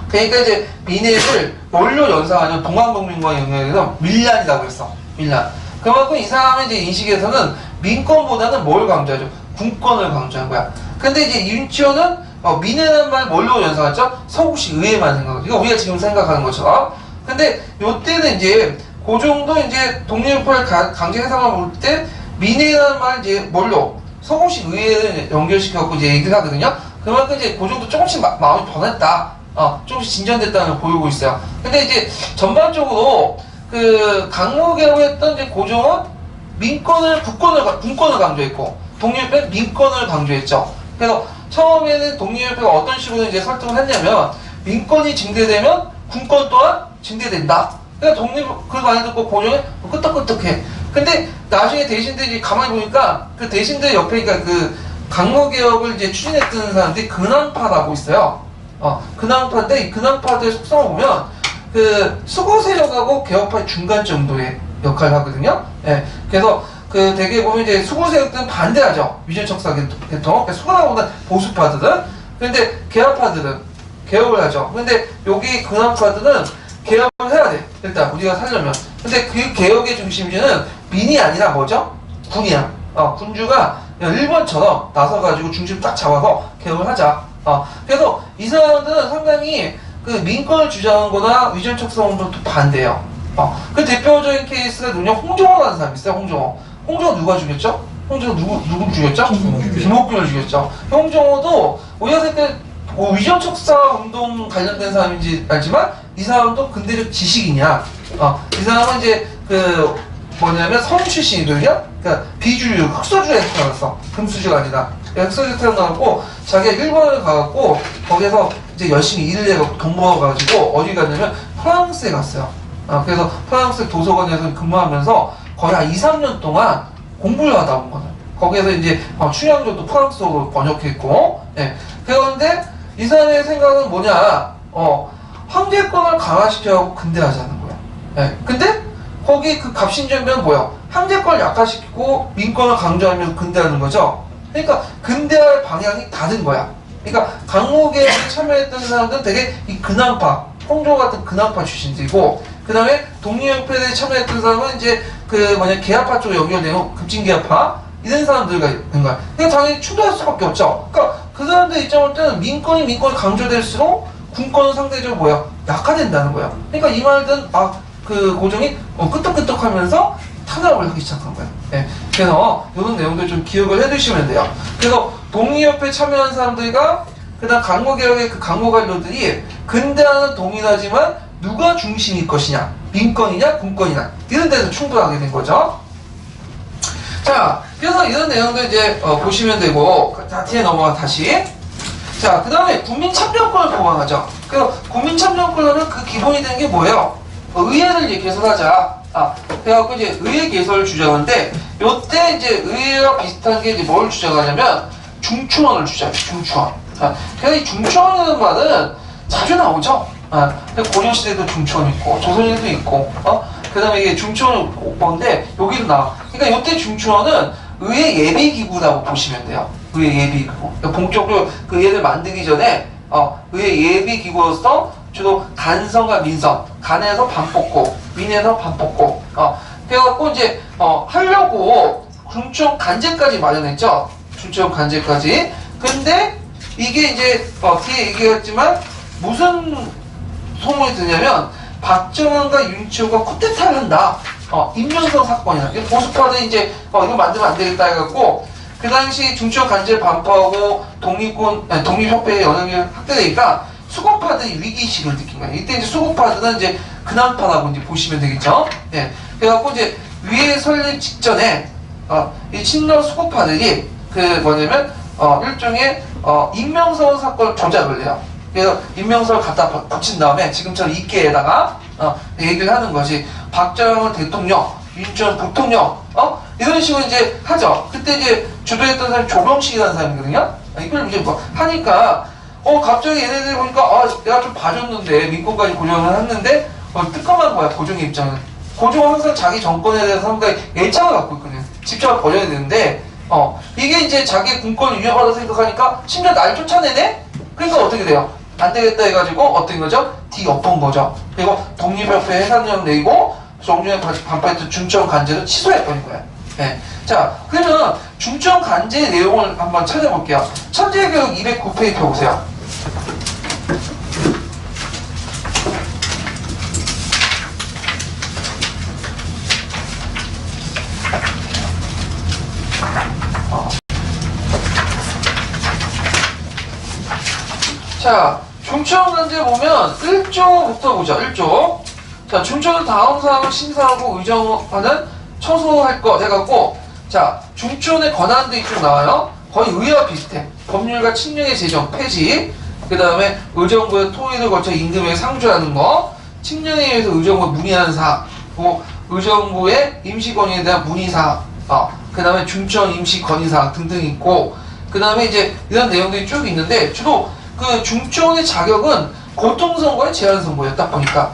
그러니까 이제 민회를 뭘로 연상하냐면 동학농민과 연결해서 밀란이라고 했어. 밀란. 그만큼 이 사람의 이제 인식에서는 민권보다는 뭘 강조하죠? 군권을 강조한 거야. 근데 이제 윤치호는 민회라는 말 뭘로 연상하죠? 서구식 의회만 생각하죠. 이거 우리가 지금 생각하는 것처럼. 근데 요때는 이제 고종도 이제 독립을 강제 해상을 볼 때 민회라는 말 이제 뭘로? 서구식 의회를 연결시켜갖고 이제 얘기를 하거든요. 그만큼 이제 고종도 조금씩 마음이 변했다. 조금씩 진전됐다는 걸 보이고 있어요. 근데 이제 전반적으로 그 강목이라고 했던 이제 고종은 민권을, 군권을 강조했고, 독립협회는 민권을 강조했죠. 그래서 처음에는 독립협회가 어떤 식으로 이제 설득을 했냐면, 민권이 증대되면 군권 또한 증대된다. 그러니까 그걸 많이 듣고 고종이 끄떡끄떡해. 근데 나중에 대신들이 가만히 보니까 그 대신들 옆에 그러니까 그 강로개혁을 이제 추진했던 사람들이 근황파라고 있어요. 근황파인데 이 근황파들의 속성을 보면 그 수구세력하고 개혁파의 중간 정도의 역할을 하거든요. 예. 그래서 그 대개 보면 이제 수구세력들은 반대하죠. 위전척사 계통. 그러니까 수구나보다 보수파들은. 근데 개혁파들은 개혁을 하죠. 근데 여기 근황파들은 개혁을 해야 돼. 일단 우리가 살려면. 근데 그 개혁의 중심지는 민이 아니라 뭐죠? 군이야. 군주가 일본처럼 나서가지고 중심 딱 잡아서 개혁을 하자. 그래서 이 사람들은 상당히 그 민권을 주장한 거나 위전척사 운동도 반대해요. 그 대표적인 케이스가 누구냐? 홍정호라는 사람이 있어요. 홍정호 누가 죽였죠? 홍정호 누구 죽였죠? 김옥균을 죽였죠. 홍정호도 우리가 생각해 위전척사 운동 관련된 사람인지 알지만 이 사람도 근대적 지식이냐? 이 사람은 이제 그 뭐냐면 성 출신이거든요. 그러니까 비주류 흑서주에서 태어났어. 금수저가 아니라 흑서주에서 태어나고 자기가 일본을 가갖고 거기서 이제 열심히 일을 해갖고 돈 모아가지고 어디 갔냐면 프랑스에 갔어요. 그래서 프랑스 도서관에서 근무하면서 거의 한 2, 3년 동안 공부를 하다 온 거예요. 거기에서 이제 춘향전도 프랑스어로 번역했고, 예. 그런데 이 사람의 생각은 뭐냐? 황제권을 강화시켜갖고 근대화하자는 거야. 예. 근데 거기 그 갑신정변은 뭐야? 황제권을 약화시키고 민권을 강조하면서 근대하는 거죠. 그러니까 근대화의 방향이 다른 거야. 그러니까 강목에 참여했던 사람들은 되게 이 근황파, 홍조 같은 근황파 출신들이고, 그 다음에 독립협회에 참여했던 사람은 이제 그 계합파 쪽에 연결되는 급진계합파 이런 사람들과 있는 거야. 그러니까 당연히 충돌할 수밖에 없죠. 그러니까 그 사람들 입장을 때는 민권이 강조될수록 군권은 상대적으로 뭐야? 약화된다는 거야. 그러니까 이 말든 그 고종이 끄떡끄떡하면서 탄압을 하기 시작한 거야. 예. 그래서 이런 내용들 좀 기억을 해두시면 돼요. 그래서 독립협회 참여한 사람들과 그다음 강목개혁의 그 강목관료들이 근대화는 동일하지만 누가 중심일 것이냐? 민권이냐? 군권이냐? 이런 데서 충돌하게 된 거죠. 자, 그래서 이런 내용도 이제 보시면 되고, 다 뒤에 넘어가 다시. 자, 그 다음에 국민참정권을 보강하죠. 그래서 국민참정권은 그 기본이 되는 게 뭐예요? 의회를 이제 개설하자. 그래갖고 이제 의회 개설을 주장하는데, 요때 이제 의회와 비슷한 게 이제 뭘 주장하냐면, 중추원을 주장해요, 중추원. 그래서 이 중추원이라는 말은 자주 나오죠. 고려시대도 중추원 있고, 조선시대도 있고, 그 다음에 이게 중추원은 뭔데, 여기도 나와. 그러니까 요때 중추원은 의회 예비기구라고 보시면 돼요. 의회 예비기구. 그러니까 본격적으로 그 의회를 만들기 전에, 의회 예비기구로서 주로 간선과 민선, 간에서 반 뽑고, 민에서 반 뽑고, 그래갖고 이제, 하려고 중추원 간제까지 마련했죠. 중추원 간제까지. 근데, 이게 이제, 뒤에 얘기했지만, 무슨 소문이 드냐면, 박정환과 윤치호가 쿠데타를 한다. 임명선 사건이다. 보수파는 이제, 이거 만들면 안 되겠다 해갖고, 그 당시 중추원 간제를 반포하고, 독립협회의 영향이 확대되니까, 수급파들이 위기의식을 느낀 거예요. 이때 이제 수급파들은 이제 근황파라고 이제 보시면 되겠죠. 예. 그래갖고 이제 위에 설립 직전에, 이 친러 수급파들이 뭐냐면, 일종의, 임명선 사건 조작을 해요. 그래서 임명선을 갖다 붙인 다음에 지금처럼 이케에다가, 얘기를 하는 것이, 박정환 대통령, 윤치원 부통령, 이런 식으로 이제 하죠. 그때 이제 주도했던 사람이 조병식이라는 사람이거든요. 이걸 이제 뭐 하니까, 갑자기 얘네들 보니까, 내가 좀 봐줬는데, 민권까지 고정을 했는데, 뜨끔한 거야, 고종의 입장은. 고종은 항상 자기 정권에 대해서 상당히 애착을 갖고 있거든요. 집착을 버려야 되는데, 이게 이제 자기 군권을 위협하다 생각하니까, 심지어 날 쫓아내네? 그러니까 어떻게 돼요? 안 되겠다 해가지고, 어떤 거죠? 뒤엎은 거죠. 그리고 독립협회 해산령 내고, 정중에 반파했던 중추원 간제를 취소해버린 거예요. 네. 자, 그러면 중추원 간제의 내용을 한번 찾아볼게요. 천재교육 209페이지 펴보세요. 자, 중추원 간제 보면 1조부터 보죠. 1조. 자, 중추원은 다음 사항을 심사하고 의정하는 처소할 것 해갖고, 자, 중추원의 권한도 이쪽 나와요. 거의 의회와 비슷해. 법률과 칙령의 제정, 폐지. 그 다음에 의정부의 토의를 거쳐 임금에게 상주하는 거. 칙령에 의해서 의정부에 문의하는 사항. 의정부의 임시권위에 대한 문의사항. 그 다음에 중추원 임시건의사항 등등 있고, 그 다음에 이제 이런 내용들이 쭉 있는데, 주로 그 중추원의 자격은 고통선거의 제한선거예요. 딱 보니까.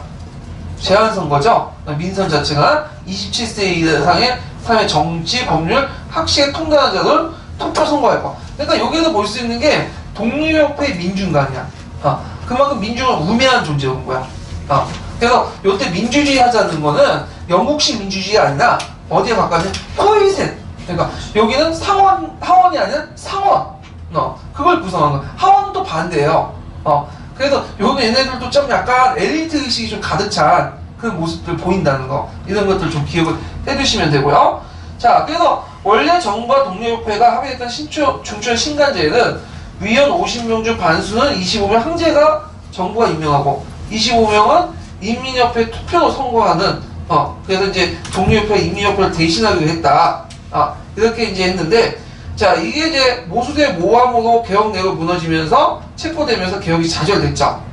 제한선거죠. 민선 자체가 27세 이상의 사회 정치, 법률, 학식에 통달한 자들 투표 선거할 거. 그러니까 여기서 볼 수 있는 게 독립협회 민중간이야. 그만큼 민중은 우매한 존재인 거야. 그래서 요때 민주주의 하자는 거는 영국식 민주주의 아니라 어디에 가까운 허위셋. 그러니까 여기는 하원이 아니라 상원. 그걸 구성한 거야. 하원은 또 반대예요. 그래서 얘네들도 좀 약간 엘리트 의식이 좀 가득 찬 그런 모습들 보인다는 거. 이런 것들 좀 기억을 해두시면 되고요. 자, 그래서 원래 정부와 독립협회가 합의했던 중추원 신간제에는 위원 50명 중 반수는 25명 항제가 정부가 임명하고 25명은 인민협회 투표로 선거하는 그래서 이제 독립협회 인민협회를 대신하기로 했다. 이렇게 이제 했는데, 자, 이게 이제 모수대 모함으로 개혁 내용이 무너지면서 체포되면서 개혁이 좌절됐죠.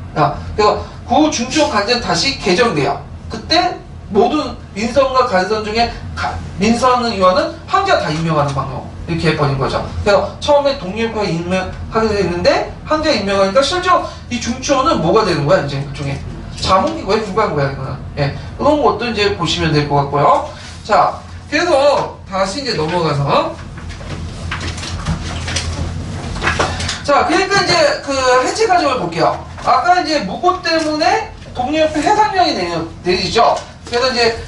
그래서 그 중추원 간제는 다시 개정돼요. 그때 모든 민선과 간선 중에 민선 의원은 황제가 다 임명하는 방법 이렇게 해버린 거죠. 그래서 처음에 독립협회가 임명하게 됐는데 황제가 임명하니까 실제로 이 중추원은 뭐가 되는 거야? 이제 일종의 자문기구에 불과한 거야, 이거는. 예, 그런 것도 이제 보시면 될 것 같고요. 자, 그래서 다시 이제 넘어가서, 자, 그러니까 이제 그 해체 과정을 볼게요. 아까 이제 무고 때문에 독립협회 해산령이 내리죠. 그래서 이제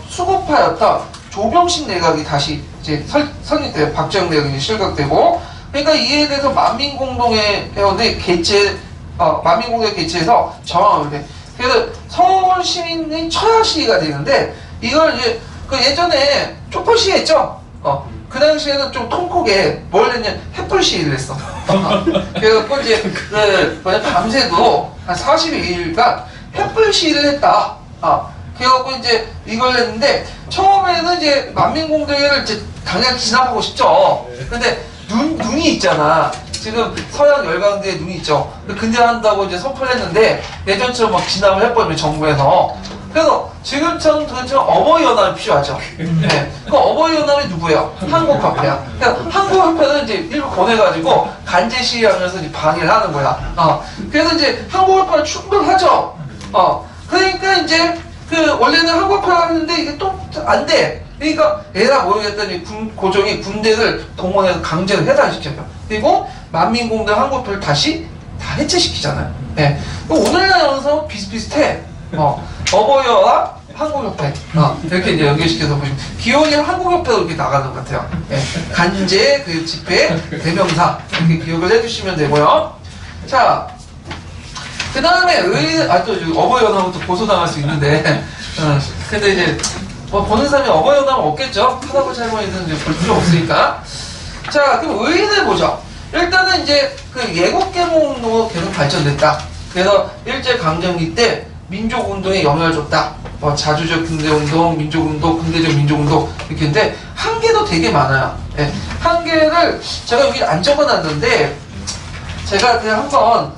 수급파였던 조병식 내각이 다시 이제 설립돼요. 박정희 내각이 실각되고, 그러니까 이에 대해서 만민공동회 회원들이 만민공동회 개최해서 정황을 해. 그래서 서울 시민인 처야시위가 되는데, 이걸 이제 그 예전에 촛불시위 했죠. 그 당시에는 좀 통콕에 뭘 했냐, 횃불 시위를 했어. 그래서 이제 밤새도 한 42일간 횃불 시위를 했다. 그래갖고 이제 이걸 냈는데 처음에는 이제 만민공대회를 이제 당연히 진압하고 싶죠. 근데 눈이 있잖아. 지금 서양 열강대에 눈이 있죠. 근데 한다고 이제 선포를 했는데 예전처럼 막 진압을 해버리면 정부에서. 그래서 지금처럼 어버이연합이 필요하죠. 네. 그 어버이연합이 누구예요? 한국협회야. 그러니까 한국협회는 이제 일부 보내가지고 간제 시위하면서 이제 방해를 하는 거야. 그래서 이제 한국협회를 충돌하죠. 그러니까 이제 원래는 한국협회가 했는데 이게 또 안 돼. 그러니까 에라 모르겠더니 고종이 군대를 동원해서 강제로 해산시켜요. 그리고 만민공대 한국협회를 다시 다 해체시키잖아요. 네. 오늘날 영상 비슷비슷해. 어버이연합 한국협회 이렇게 이제 연결시켜서 보시면 기원이 한국협회로 이렇게 나가는 것 같아요. 네. 간제 그 집회 대명사 이렇게 기억을 해주시면 되고요. 자, 그 다음에 또 어버이연합은 또 고소당할 수 있는데, 근데 이제 보는 사람이 어버이연합은 없겠죠. 할아버지 할머니들은 이제 볼 필요 없으니까. 자, 그럼 의인을 보죠. 일단은 이제 그 예국계몽운동은 계속 발전됐다. 그래서 일제강점기 때 민족운동에 영향을 줬다. 자주적 근대운동, 민족운동, 근대적 민족운동 이렇게 했는데 한계도 되게 많아요. 네. 한계를 제가 여기 안 적어놨는데 제가 그냥 한번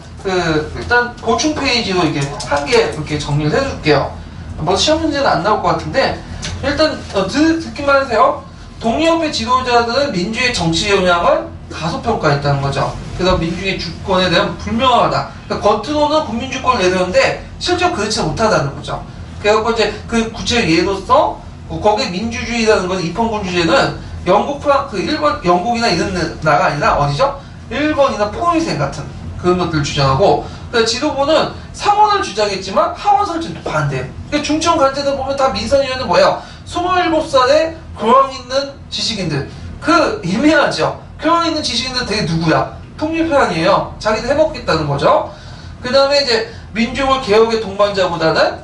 일단 보충 페이지로 이렇게 한계 이렇게 정리를 해줄게요. 뭐 시험 문제는 안 나올 것 같은데 일단 듣기만 하세요. 독립협회 지도자들은 민주의 정치 영향을 가소평가했다는 거죠. 그래서 민주의 주권에 대한 불명하다. 그러니까 겉으로는 국민주권을 내세우는데 실제로 그렇지 못하다는 거죠. 그래서 이제 그 구체적 예로서 거기에 민주주의라는 건 입헌군주제는 일본, 영국이나 이런 나라가 아니라 어디죠? 일본이나 포위생 같은 그런 것들을 주장하고 그러니까 지도부는 상원을 주장했지만 하원 설치는 반대해요. 그러니까 중청 간제들 보면 다 민선위원은 뭐예요? 27살의 교양 있는 지식인들. 애매하죠. 교양 있는 지식인들 되게 누구야? 통일편이에요. 자기들 해먹겠다는 거죠. 그 다음에 이제 민족을 개혁의 동반자보다는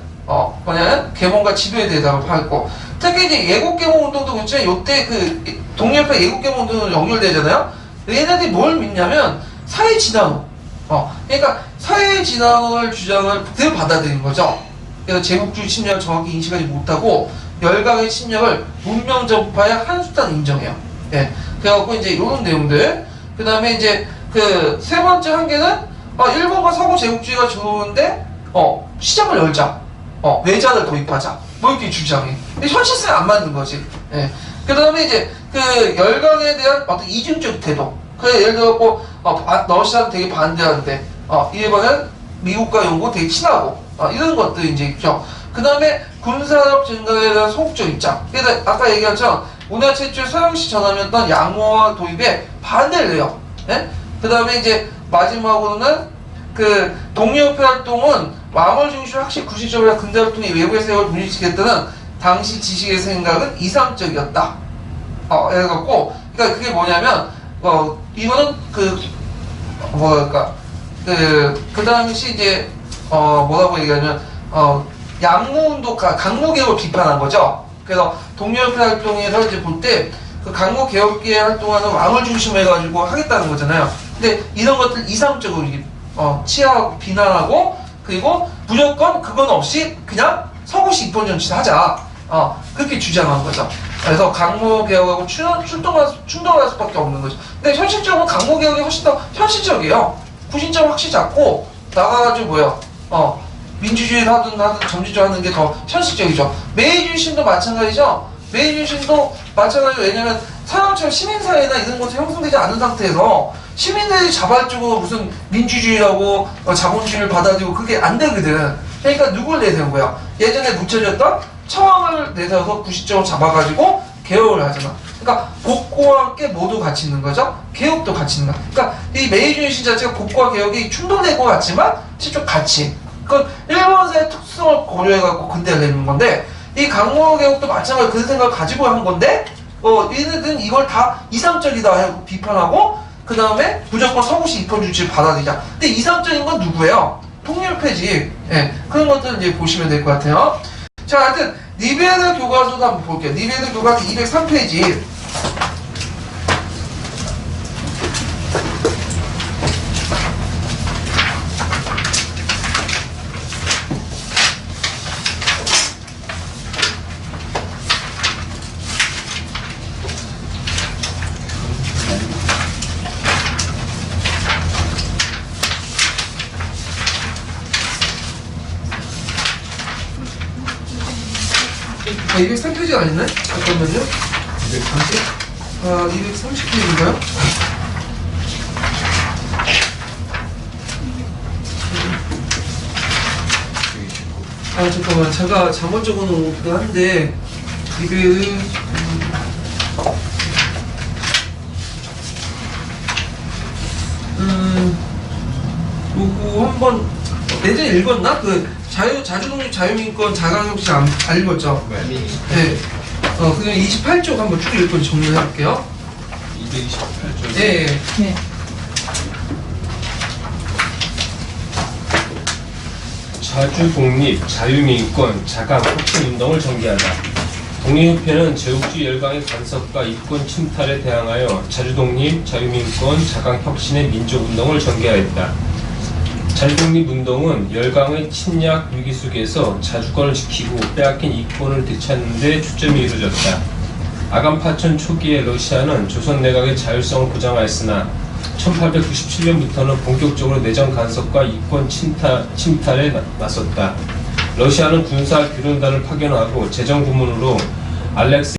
뭐냐면 계몽과 지도에 대해서 하고 특히 이제 예국계몽운동도 그렇죠. 요때 독립협회 예국계몽운동으로 연결되잖아요. 얘네들이 뭘 믿냐면 사회진화론. 그러니까 사회진화론을 주장을 그대로 받아들인 거죠. 그래서 제국주의 침략을 정확히 인식하지 못하고 열강의 침략을 문명 전파의 한 수단 인정해요. 예. 그래갖고 이제 이런 내용들. 그 다음에 이제 세 번째 한계는 일본과 서구 제국주의가 좋은데 시장을 열자. 외자를 도입하자. 뭐 이렇게 주장해. 근데 현실성에 안 맞는 거지. 예. 그 다음에 이제 열강에 대한 어떤 이중적 태도. 예를 들어 러시아는 되게 반대하는데 일본은 미국과 영국 되게 친하고 이런 것들이 이제 있죠. 그 다음에 군사력 증가에 대한 소극적 입장. 그래서 아까 얘기했죠. 우리나라 최초의 서양식 전함이었던 양호화 도입에 반대를 해요. 예? 그 다음에 이제 마지막으로는 독립협회 활동은 왕을 중심으로 확실히 구시적으로 근대 활동이 외부의 세력을 분리시켰다는 당시 지식의 생각은 이상적이었다. 해갖고 그러니까 그게 뭐냐면 이거는 그 당시 이제 뭐라고 얘기하냐면 양무운동, 강무개혁을 비판한 거죠. 그래서 독립협회 활동에서 이제 볼 때 강무개혁기에 활동하는 왕을 중심으로 해가지고 하겠다는 거잖아요. 근데 이런 것들 이상적으로 치하하고 비난하고 그리고 무조건 그건 없이 그냥 서구식 입헌 정치를 하자. 그렇게 주장한 거죠. 그래서 강무개혁하고 충돌할 수밖에 없는 거죠. 근데 현실적으로 강무개혁이 훨씬 더 현실적이에요. 구신점 확실히 잡고 나가가지고 민주주의를 하든 점진주의 하는 게 더 현실적이죠. 메이주의심도 마찬가지죠. 메이주의심도 마찬가지로 왜냐면 서양처럼 시민사회나 이런 것이 형성되지 않은 상태에서 시민들이 자발적으로 무슨 민주주의라고 자본주의를 받아들이고 그게 안 되거든. 그러니까 누굴 내세운 거야? 예전에 묻혀졌던 청왕을 내세워서 구시적으로 잡아가지고 개혁을 하잖아. 그러니까 복고와 함께 모두 같이 있는 거죠. 개혁도 같이 있는 거야. 그러니까 이 메이주의심 자체가 복고와 개혁이 충돌될 것 같지만 실제 같이. 그건 일본사의 특성을 고려해갖고 근대를 내는 건데 이 강무개혁도 마찬가지로 그 생각을 가지고 한 건데 얘네들은 이걸 다 이상적이다 하고 비판하고 그 다음에 무조건 서구식 입헌주의를 받아들이자. 근데 이상적인 건 누구예요? 통일폐지. 예, 그런 것들 이제 보시면 될 것 같아요. 자, 하여튼 니베르 교과서도 한번 볼게요. 니베르 교과서 203페이지. 203페이지가 아니네? 잠깐만요. 230? 230페이지인가요? 잠깐만, 제가 잘못 적어놓은 거긴 한데, 요거 한번, 예전에 읽었나? 자주독립 자유민권 자강혁신 안 읽었죠? 네. 그냥 28쪽 한번 쭉 읽고 정리해 볼게요. 228조. 네. 네. 자주 독립, 자유민권, 자강, 혁신운동을 전개하다. 독립협회는 제국주의 열강의 간섭과 이권 침탈에 대항하여 자주독립, 자유민권, 자강 혁신의 민족운동을 전개하였다. 자주독립운동은 열강의 침략 위기 속에서 자주권을 지키고 빼앗긴 이권을 되찾는 데 초점이 이루어졌다. 아간파천 초기에 러시아는 조선 내각의 자율성을 보장하였으나 1897년부터는 본격적으로 내정 간섭과 이권 침탈에 나섰다. 러시아는 군사 교련단을 파견하고 재정 부문으로 알렉스